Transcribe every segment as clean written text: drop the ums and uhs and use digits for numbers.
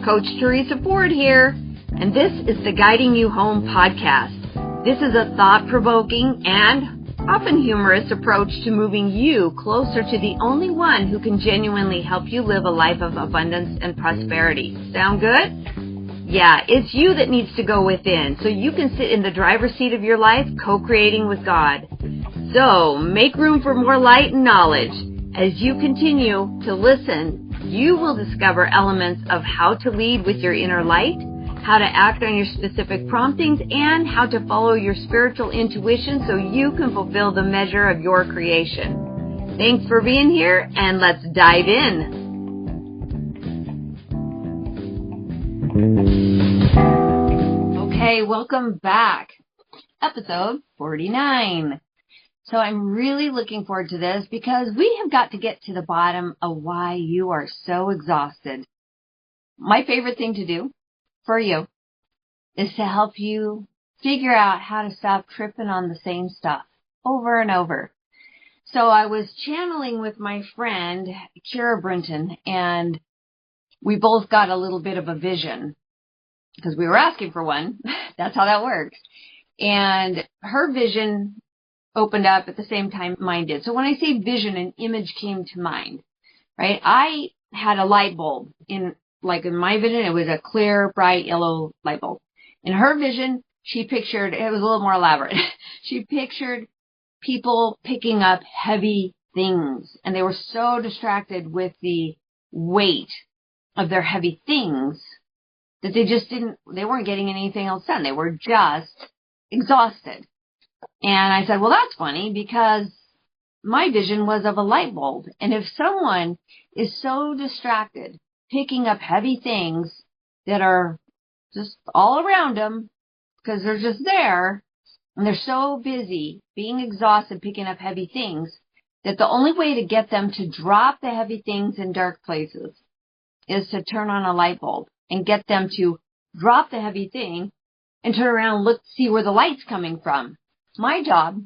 Coach Teresa Ford here, and this is the Guiding You Home podcast. This is a thought-provoking and often humorous approach to moving you closer to the only one who can genuinely help you live a life of abundance and prosperity. Sound good? Yeah, it's you that needs to go within so you can sit in the driver's seat of your life, co-creating with God. So, make room for more light and knowledge. As you continue to listen, you will discover elements of how to lead with your inner light, how to act on your specific promptings, and how to follow your spiritual intuition so you can fulfill the measure of your creation. Thanks for being here, and let's dive in. Okay, welcome back. Episode 49. So I'm really looking forward to this because we have got to get to the bottom of why you are so exhausted. My favorite thing to do for you is to help you figure out how to stop tripping on the same stuff over and over. So I was channeling with my friend, Kira Brinton, and we both got a little bit of a vision because we were asking for one. That's how that works. And her vision opened up at the same time mine did. So when I say vision, an image came to mind, right? I had a light bulb in my vision, it was a clear, bright yellow light bulb. In her vision, she pictured, it was a little more elaborate. She pictured people picking up heavy things, and they were so distracted with the weight of their heavy things that they weren't getting anything else done. They were just exhausted. And I said, well, that's funny because my vision was of a light bulb. And if someone is so distracted picking up heavy things that are just all around them because they're just there, and they're so busy being exhausted picking up heavy things that the only way to get them to drop the heavy things in dark places is to turn on a light bulb and get them to drop the heavy thing and turn around and see where the light's coming from. My job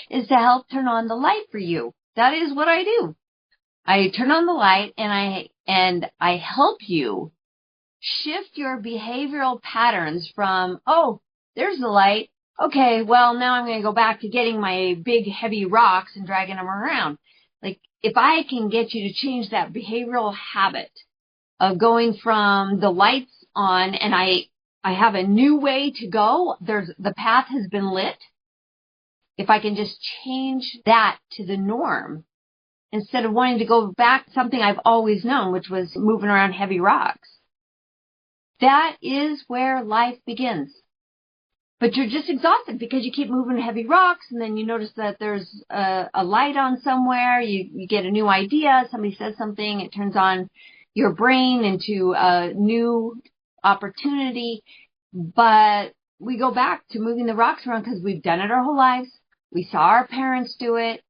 is to help turn on the light for you. That is what I do. I turn on the light and I help you shift your behavioral patterns from, oh, there's the light. Okay, well, now I'm going to go back to getting my big heavy rocks and dragging them around. Like, if I can get you to change that behavioral habit of going from the lights on and I have a new way to go. The path has been lit. If I can just change that to the norm, instead of wanting to go back to something I've always known, which was moving around heavy rocks, that is where life begins. But you're just exhausted because you keep moving heavy rocks, and then you notice that there's a light on somewhere. You get a new idea. Somebody says something. It turns on your brain into a new opportunity, but we go back to moving the rocks around because we've done it our whole lives. We saw our parents do it.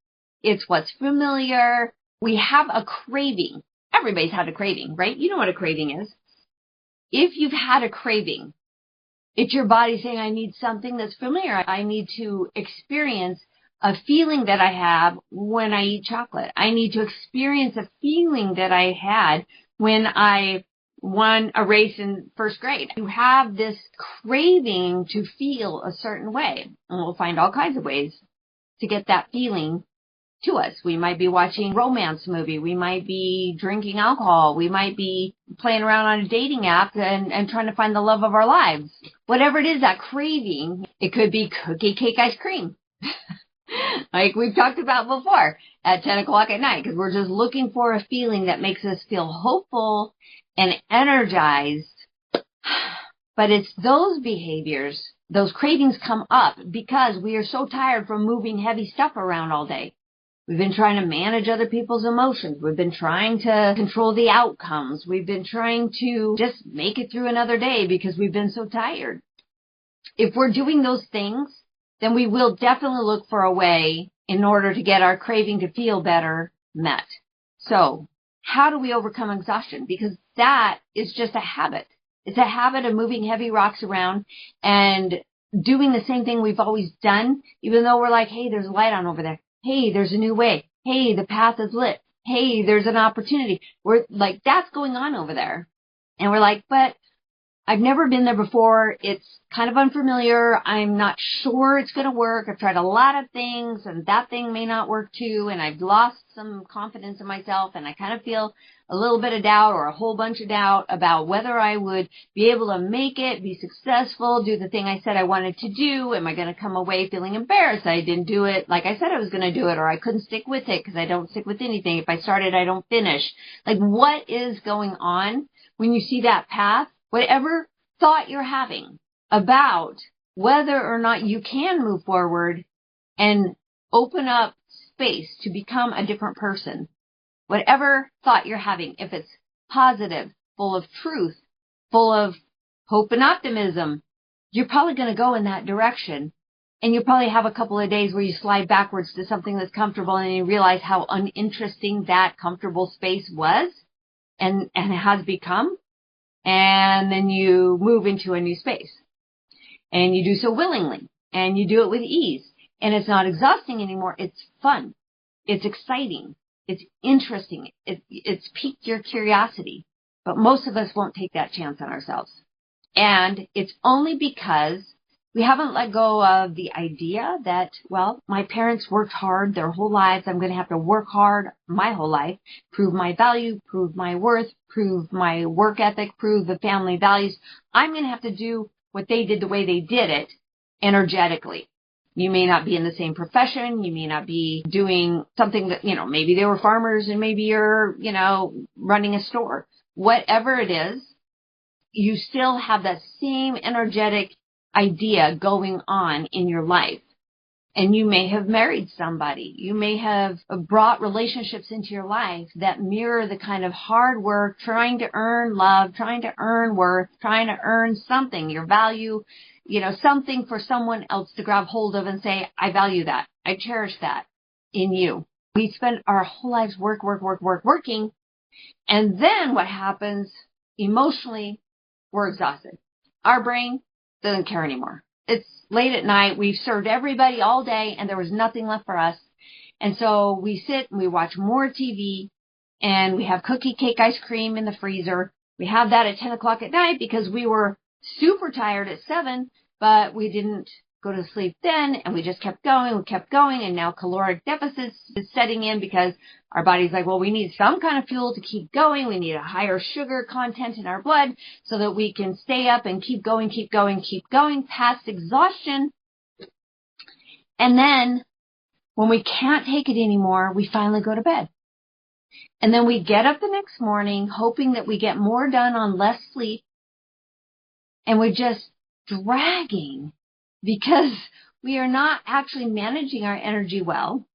It's what's familiar. We have a craving. Everybody's had a craving, right? You know what a craving is. If you've had a craving, it's your body saying, I need something that's familiar. I need to experience a feeling that I have when I eat chocolate. I need to experience a feeling that I had when I won a race in first grade. You have this craving to feel a certain way, and we'll find all kinds of ways to get that feeling to us. We might be watching a romance movie. We might be drinking alcohol. We might be playing around on a dating app and trying to find the love of our lives. Whatever it is, that craving, it could be cookie cake ice cream. Like we've talked about before at 10 o'clock at night, because we're just looking for a feeling that makes us feel hopeful and energized. But it's those behaviors, those cravings come up because we are so tired from moving heavy stuff around all day. We've been trying to manage other people's emotions. We've been trying to control the outcomes. We've been trying to just make it through another day because we've been so tired. If we're doing those things, then we will definitely look for a way in order to get our craving to feel better met. So, how do we overcome exhaustion? Because that is just a habit. It's a habit of moving heavy rocks around and doing the same thing we've always done, even though we're like, hey, there's a light on over there. Hey, there's a new way. Hey, the path is lit. Hey, there's an opportunity. We're like, that's going on over there. And we're like, but I've never been there before. It's kind of unfamiliar. I'm not sure it's going to work. I've tried a lot of things and that thing may not work too. And I've lost some confidence in myself and I kind of feel a little bit of doubt or a whole bunch of doubt about whether I would be able to make it, be successful, do the thing I said I wanted to do. Am I going to come away feeling embarrassed I didn't do it like I said I was going to do it, or I couldn't stick with it because I don't stick with anything. If I started, I don't finish. Like, what is going on when you see that path? Whatever thought you're having about whether or not you can move forward and open up space to become a different person, whatever thought you're having, if it's positive, full of truth, full of hope and optimism, you're probably going to go in that direction. And you probably have a couple of days where you slide backwards to something that's comfortable and you realize how uninteresting that comfortable space was and has become. And then you move into a new space and you do so willingly and you do it with ease, and it's not exhausting anymore. It's fun. It's exciting. It's interesting. It's piqued your curiosity, but most of us won't take that chance on ourselves. And it's only because we haven't let go of the idea that, well, my parents worked hard their whole lives. I'm going to have to work hard my whole life, prove my value, prove my worth, prove my work ethic, prove the family values. I'm going to have to do what they did the way they did it energetically. You may not be in the same profession. You may not be doing something that, maybe they were farmers and maybe you're, running a store. Whatever it is, you still have that same energetic idea going on in your life. And you may have married somebody. You may have brought relationships into your life that mirror the kind of hard work, trying to earn love, trying to earn worth, trying to earn something, your value, something for someone else to grab hold of and say, I value that. I cherish that in you. We spend our whole lives working. And then what happens emotionally, we're exhausted. Our brain doesn't care anymore. It's late at night. We've served everybody all day and there was nothing left for us. And so we sit and we watch more TV and we have cookie cake ice cream in the freezer. We have that at 10 o'clock at night because we were super tired at 7, but we didn't go to sleep then, and we just kept going, and now caloric deficits is setting in because our body's like, well, we need some kind of fuel to keep going. We need a higher sugar content in our blood so that we can stay up and keep going past exhaustion. And then when we can't take it anymore, we finally go to bed. And then we get up the next morning hoping that we get more done on less sleep, and we're just dragging because we are not actually managing our energy well.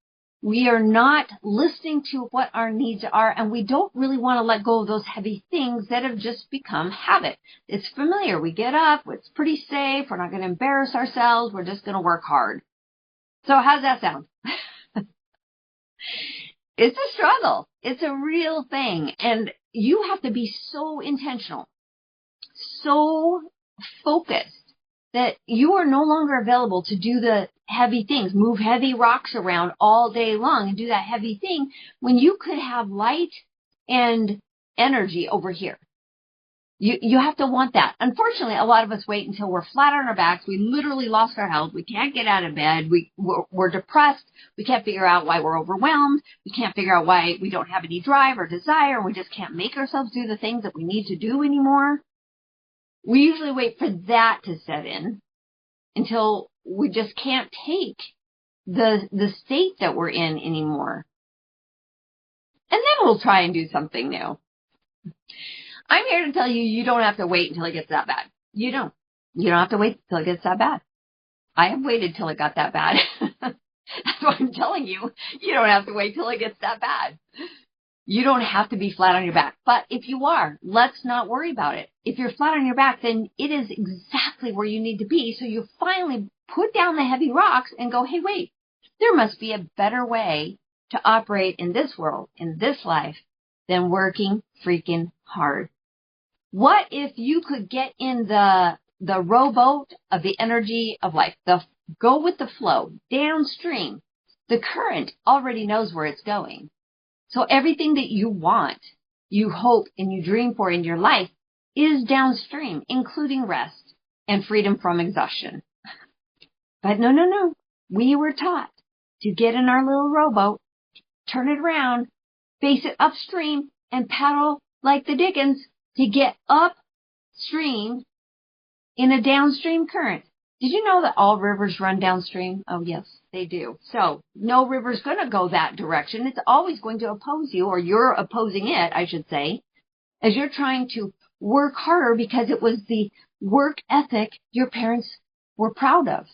We are not listening to what our needs are, and we don't really want to let go of those heavy things that have just become habit. It's familiar. We get up. It's pretty safe. We're not going to embarrass ourselves. We're just going to work hard. So how's that sound? It's a struggle. It's a real thing. And you have to be so intentional, so focused, that you are no longer available to do the heavy things, move heavy rocks around all day long and do that heavy thing when you could have light and energy over here. You have to want that. Unfortunately, a lot of us wait until we're flat on our backs. We literally lost our health. We can't get out of bed. We're depressed. We can't figure out why we're overwhelmed. We can't figure out why we don't have any drive or desire. We just can't make ourselves do the things that we need to do anymore. We usually wait for that to set in until we just can't take the state that we're in anymore. And then we'll try and do something new. I'm here to tell you, you don't have to wait until it gets that bad. You don't. You don't have to wait until it gets that bad. I have waited till it got that bad. That's what I'm telling you. You don't have to wait till it gets that bad. You don't have to be flat on your back. But if you are, let's not worry about it. If you're flat on your back, then it is exactly where you need to be. So you finally put down the heavy rocks and go, hey, wait, there must be a better way to operate in this world, in this life, than working freaking hard. What if you could get in the rowboat of the energy of life, go with the flow, downstream? The current already knows where it's going. So everything that you want, you hope, and you dream for in your life is downstream, including rest and freedom from exhaustion. But no. We were taught to get in our little rowboat, turn it around, face it upstream, and paddle like the Dickens to get upstream in a downstream current. Did you know that all rivers run downstream? Oh, yes, they do. So no river's going to go that direction. It's always going to oppose you, or you're opposing it, I should say, as you're trying to work harder because it was the work ethic your parents were proud of.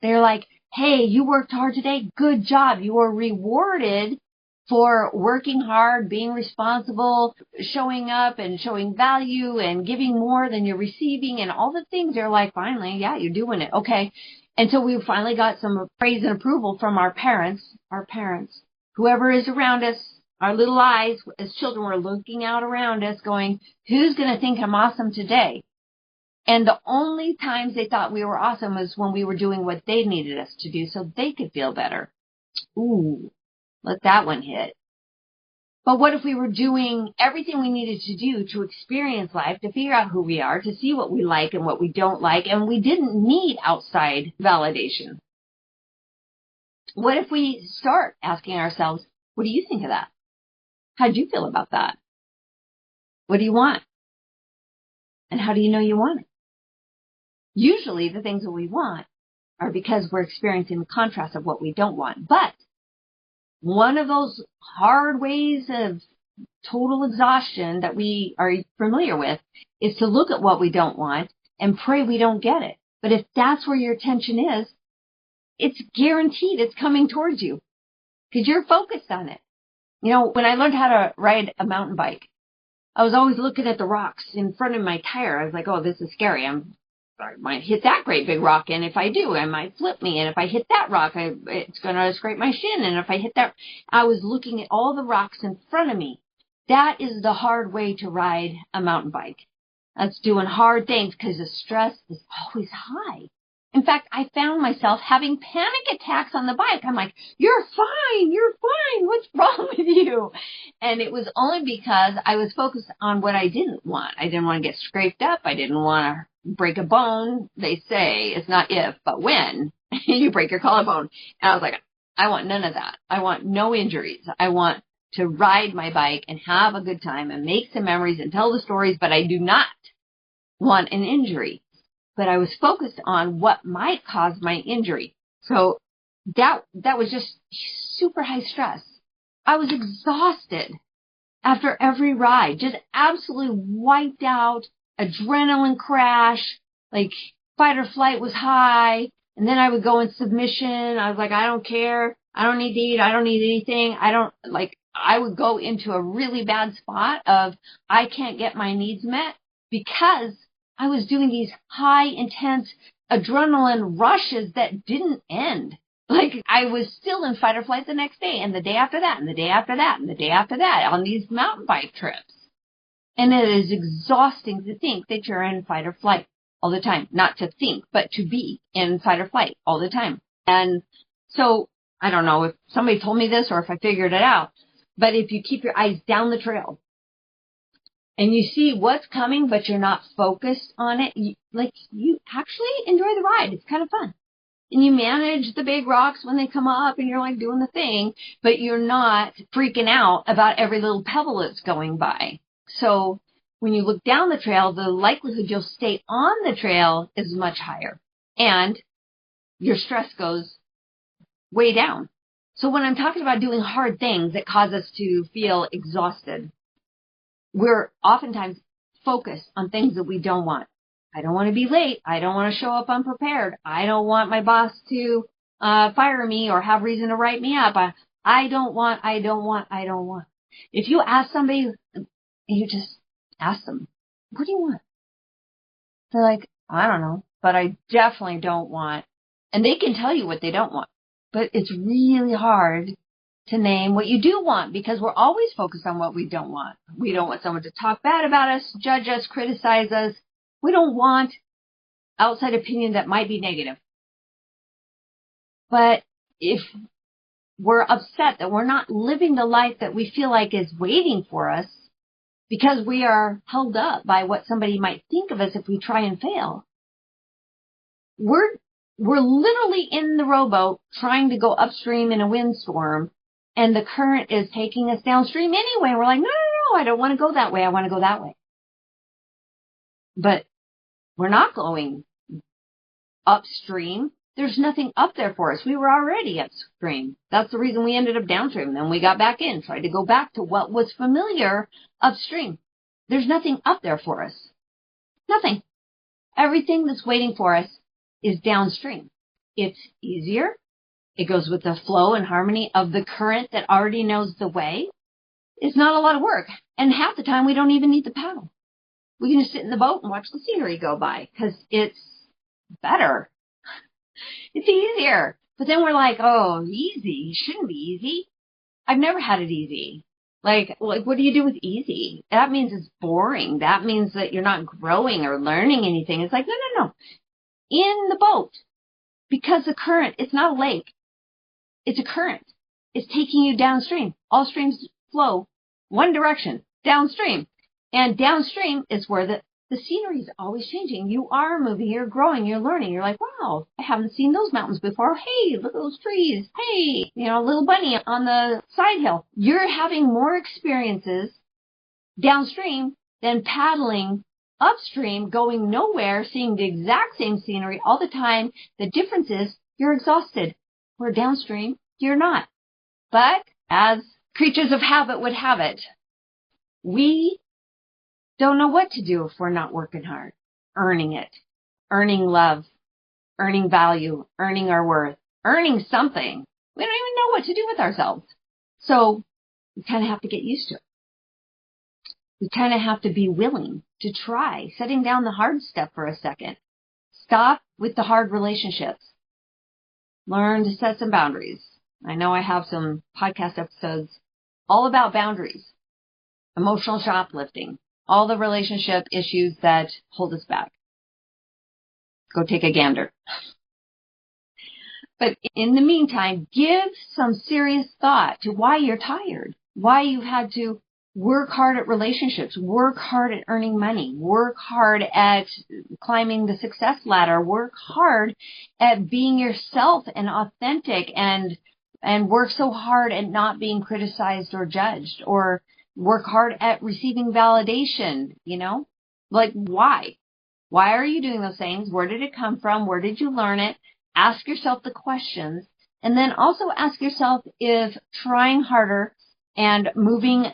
They're like, hey, you worked hard today. Good job. You were rewarded for working hard, being responsible, showing up and showing value and giving more than you're receiving and all the things. They're like, finally, yeah, you're doing it. Okay. And so we finally got some praise and approval from our parents, whoever is around us. Our little eyes as children were looking out around us going, who's going to think I'm awesome today? And the only times they thought we were awesome was when we were doing what they needed us to do so they could feel better. Ooh, let that one hit. But what if we were doing everything we needed to do to experience life, to figure out who we are, to see what we like and what we don't like, and we didn't need outside validation? What if we start asking ourselves, what do you think of that? How do you feel about that? What do you want? And how do you know you want it? Usually the things that we want are because we're experiencing the contrast of what we don't want. But one of those hard ways of total exhaustion that we are familiar with is to look at what we don't want and pray we don't get it. But if that's where your attention is, it's guaranteed it's coming towards you because you're focused on it. You know, when I learned how to ride a mountain bike, I was always looking at the rocks in front of my tire. I was like, oh, this is scary. I might hit that great big rock, and if I do, it might flip me. And if I hit that rock, it's going to scrape my shin. And if I hit that, I was looking at all the rocks in front of me. That is the hard way to ride a mountain bike. That's doing hard things because the stress is always high. In fact, I found myself having panic attacks on the bike. I'm like, you're fine. What's wrong with you? And it was only because I was focused on what I didn't want. I didn't want to get scraped up. I didn't want to break a bone. They say it's not if, but when you break your collarbone. And I was like, I want none of that. I want no injuries. I want to ride my bike and have a good time and make some memories and tell the stories, but I do not want an injury. But I was focused on what might cause my injury. So that was just super high stress. I was exhausted after every ride, just absolutely wiped out, adrenaline crash, like fight or flight was high. And then I would go in submission. I was like, I don't care. I don't need to eat. I don't need anything. I would go into a really bad spot of I can't get my needs met because I was doing these high, intense adrenaline rushes that didn't end. Like I was still in fight or flight the next day and the day after that and the day after that and the day after that on these mountain bike trips. And it is exhausting to think that you're in fight or flight all the time. Not to think, but to be in fight or flight all the time. And so I don't know if somebody told me this or if I figured it out, but if you keep your eyes down the trail, and you see what's coming, but you're not focused on it, you actually enjoy the ride. It's kind of fun. And you manage the big rocks when they come up and you're like doing the thing, but you're not freaking out about every little pebble that's going by. So when you look down the trail, the likelihood you'll stay on the trail is much higher. And your stress goes way down. So when I'm talking about doing hard things that cause us to feel exhausted, we're oftentimes focused on things that we don't want. I don't want to be late. I don't want to show up unprepared. I don't want my boss to fire me or have reason to write me up. I don't want. If you ask somebody, you just ask them, what do you want? They're like, I don't know, but I definitely don't want. And they can tell you what they don't want. But it's really hard to name what you do want because we're always focused on what we don't want. We don't want someone to talk bad about us, judge us, criticize us. We don't want outside opinion that might be negative. But if we're upset that we're not living the life that we feel like is waiting for us because we are held up by what somebody might think of us if we try and fail. We're literally in the rowboat trying to go upstream in a windstorm, and the current is taking us downstream anyway. We're like, no, I don't want to go that way. I want to go that way. But we're not going upstream. There's nothing up there for us. We were already upstream. That's the reason we ended up downstream. Then we got back in, tried to go back to what was familiar upstream. There's nothing up there for us. Nothing. Everything that's waiting for us is downstream. It's easier. It goes with the flow and harmony of the current that already knows the way. It's not a lot of work. And half the time we don't even need the paddle. We can just sit in the boat and watch the scenery go by because it's better. It's easier. But then we're like, oh, easy. It shouldn't be easy. I've never had it easy. Like, what do you do with easy? That means it's boring. That means that you're not growing or learning anything. It's like, no. In the boat, because the current, it's not a lake. It's a current. It's taking you downstream. All streams flow one direction, downstream. And downstream is where the scenery is always changing. You are moving, you're growing, you're learning. You're like, wow, I haven't seen those mountains before. Hey, look at those trees. Hey, little bunny on the side hill. You're having more experiences downstream than paddling upstream, going nowhere, seeing the exact same scenery all the time. The difference is you're exhausted. Where downstream, you're not. But as creatures of habit would have it, we don't know what to do if we're not working hard, earning it, earning love, earning value, earning our worth, earning something. We don't even know what to do with ourselves. So we kind of have to get used to it. We kind of have to be willing to try setting down the hard stuff for a second. Stop with the hard relationships. Learn to set some boundaries. I know I have some podcast episodes all about boundaries, emotional shoplifting, all the relationship issues that hold us back. Go take a gander. But in the meantime, give some serious thought to why you're tired, why you've had to work hard at relationships, work hard at earning money, work hard at climbing the success ladder, work hard at being yourself and authentic and work so hard at not being criticized or judged, or work hard at receiving validation, Like, why? Why are you doing those things? Where did it come from? Where did you learn it? Ask yourself the questions. And then also ask yourself if trying harder and moving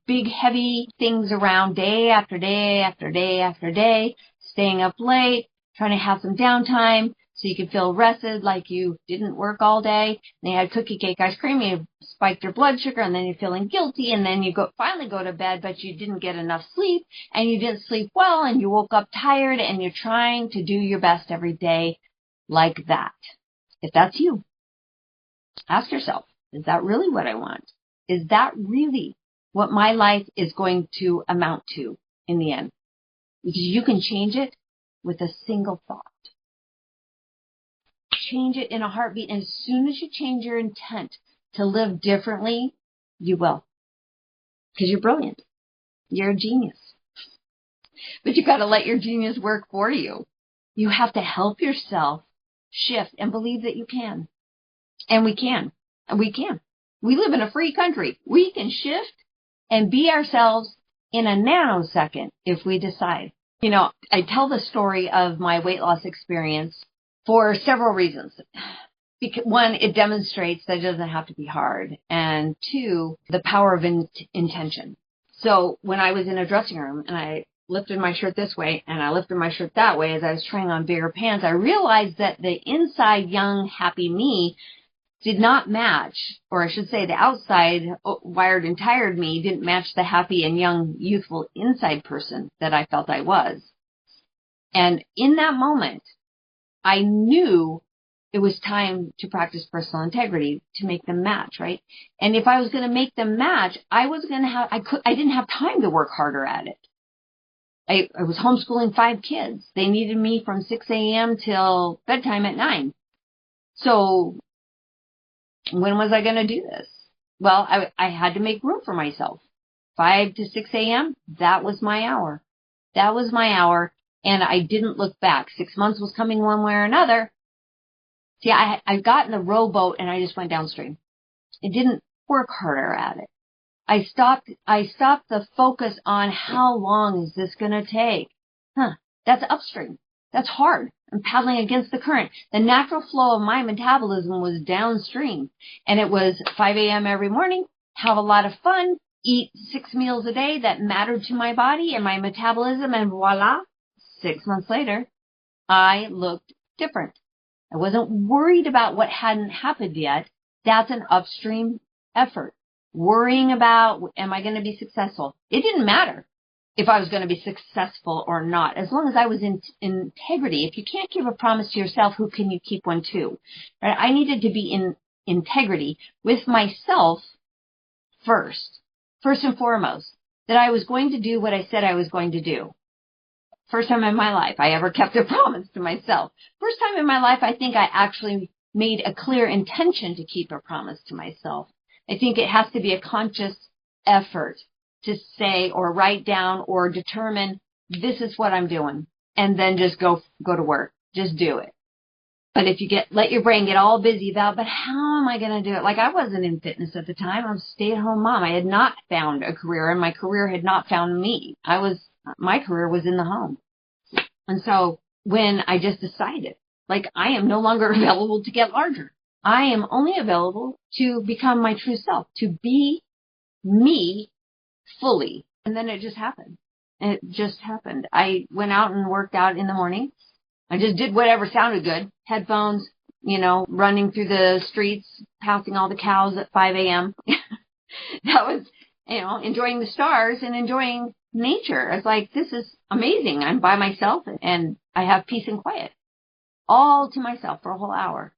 big, heavy things around day after day after day after day, staying up late, trying to have some downtime so you can feel rested like you didn't work all day. And you had cookie cake ice cream, you spiked your blood sugar, and then you're feeling guilty, and then you finally go to bed, but you didn't get enough sleep, and you didn't sleep well, and you woke up tired, and you're trying to do your best every day like that. If that's you, ask yourself, is that really what I want? Is that really what my life is going to amount to in the end? Because you can change it with a single thought. Change it in a heartbeat. And as soon as you change your intent to live differently, you will. Because you're brilliant. You're a genius. But you got to let your genius work for you. You have to help yourself shift and believe that you can. And we can. And we can. We live in a free country. We can shift and be ourselves in a nanosecond if we decide. I tell the story of my weight loss experience for several reasons. Because one, it demonstrates that it doesn't have to be hard. And two, the power of intention. So when I was in a dressing room and I lifted my shirt this way and I lifted my shirt that way as I was trying on bigger pants, I realized that the inside young, happy me did not match, or I should say the outside wired and tired me didn't match the happy and young, youthful inside person that I felt I was. And in that moment, I knew it was time to practice personal integrity to make them match, right? And if I was going to make them match, I didn't have time to work harder at it. I was homeschooling 5 kids. They needed me from 6 a.m. till bedtime at 9. So when was I going to do this? Well, I had to make room for myself. 5 to 6 a.m., that was my hour. That was my hour, and I didn't look back. 6 months was coming one way or another. See, I got in the rowboat, and I just went downstream. I didn't work harder at it. I stopped the focus on how long is this going to take. That's upstream. That's hard. I'm paddling against the current. The natural flow of my metabolism was downstream. And it was 5 a.m. every morning, have a lot of fun, eat 6 meals a day that mattered to my body and my metabolism, and voila, 6 months later, I looked different. I wasn't worried about what hadn't happened yet. That's an upstream effort. Worrying about, am I going to be successful? It didn't matter if I was going to be successful or not, as long as I was in integrity. If you can't give a promise to yourself, who can you keep one to? Right? I needed to be in integrity with myself first and foremost, that I was going to do what I said I was going to do. First time in my life I ever kept a promise to myself. First time in my life I think I actually made a clear intention to keep a promise to myself. I think it has to be a conscious effort to say or write down or determine this is what I'm doing, and then just go to work. Just do it. But if you let your brain get all busy about, but how am I going to do it? Like, I wasn't in fitness at the time. I was a stay-at-home mom. I had not found a career, and my career had not found me. My career was in the home. And so when I just decided, like, I am no longer available to get larger. I am only available to become my true self, to be me fully. And then it just happened. It just happened. I went out and worked out in the morning. I just did whatever sounded good. Headphones, running through the streets, passing all the cows at 5 a.m. That was, enjoying the stars and enjoying nature. I was like, this is amazing. I'm by myself and I have peace and quiet. All to myself for a whole hour.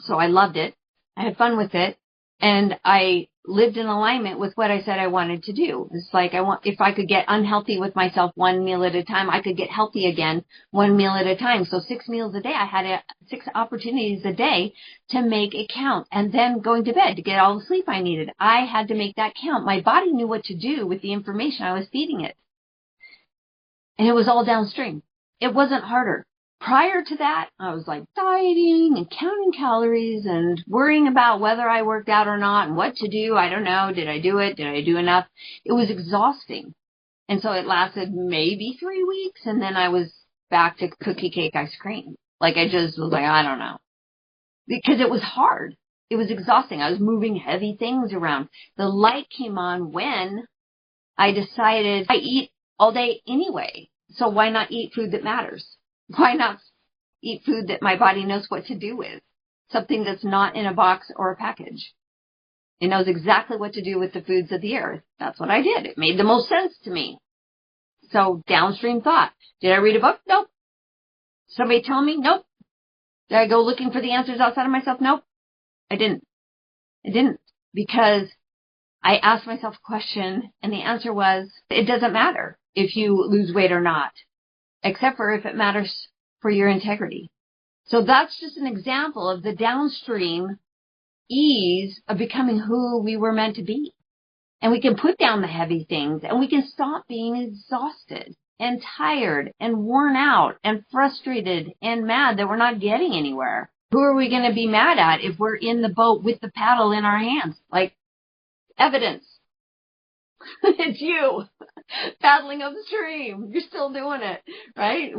So I loved it. I had fun with it. And I lived in alignment with what I said I wanted to do. It's like, if I could get unhealthy with myself one meal at a time, I could get healthy again one meal at a time. So 6 meals a day, I had 6 opportunities a day to make it count. And then going to bed to get all the sleep I needed. I had to make that count. My body knew what to do with the information I was feeding it. And it was all downstream. It wasn't harder. Prior to that, I was like dieting and counting calories and worrying about whether I worked out or not and what to do. I don't know. Did I do it? Did I do enough? It was exhausting. And so it lasted maybe 3 weeks. And then I was back to cookie cake ice cream. Like, I just was like, I don't know. Because it was hard. It was exhausting. I was moving heavy things around. The light came on when I decided I eat all day anyway. So why not eat food that matters? Why not eat food that my body knows what to do with? Something that's not in a box or a package. It knows exactly what to do with the foods of the earth. That's what I did. It made the most sense to me. So downstream thought. Did I read a book? Nope. Somebody tell me? Nope. Did I go looking for the answers outside of myself? Nope. I didn't. Because I asked myself a question, and the answer was, it doesn't matter if you lose weight or not, except for if it matters for your integrity. So that's just an example of the downstream ease of becoming who we were meant to be. And we can put down the heavy things, and we can stop being exhausted and tired and worn out and frustrated and mad that we're not getting anywhere. Who are we going to be mad at if we're in the boat with the paddle in our hands? Like, evidence. It's you paddling upstream. You're still doing it, right?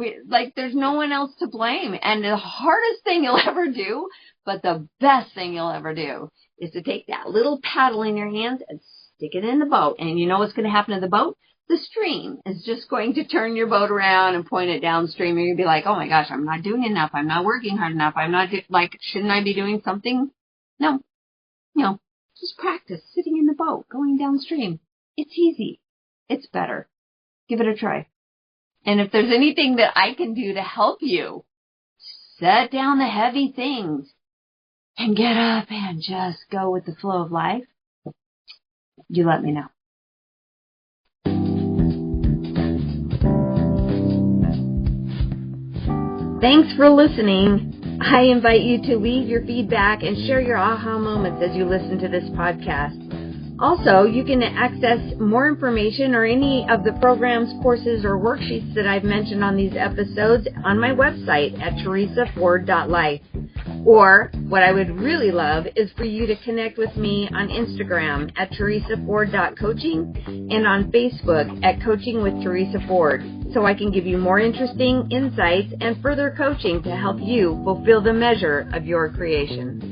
There's no one else to blame. And the hardest thing you'll ever do, but the best thing you'll ever do, is to take that little paddle in your hands and stick it in the boat. And you know what's going to happen to the boat? The stream is just going to turn your boat around and point it downstream. And you'll be like, oh my gosh, I'm not doing enough. I'm not working hard enough. I'm not, shouldn't I be doing something? No. Just practice sitting in the boat, going downstream. It's easy. It's better. Give it a try. And if there's anything that I can do to help you set down the heavy things and get up and just go with the flow of life, you let me know. Thanks for listening. I invite you to leave your feedback and share your aha moments as you listen to this podcast. Also, you can access more information or any of the programs, courses, or worksheets that I've mentioned on these episodes on my website at teresaford.life. Or, what I would really love is for you to connect with me on Instagram at teresaford.coaching and on Facebook at Coaching with Teresa Ford, so I can give you more interesting insights and further coaching to help you fulfill the measure of your creation.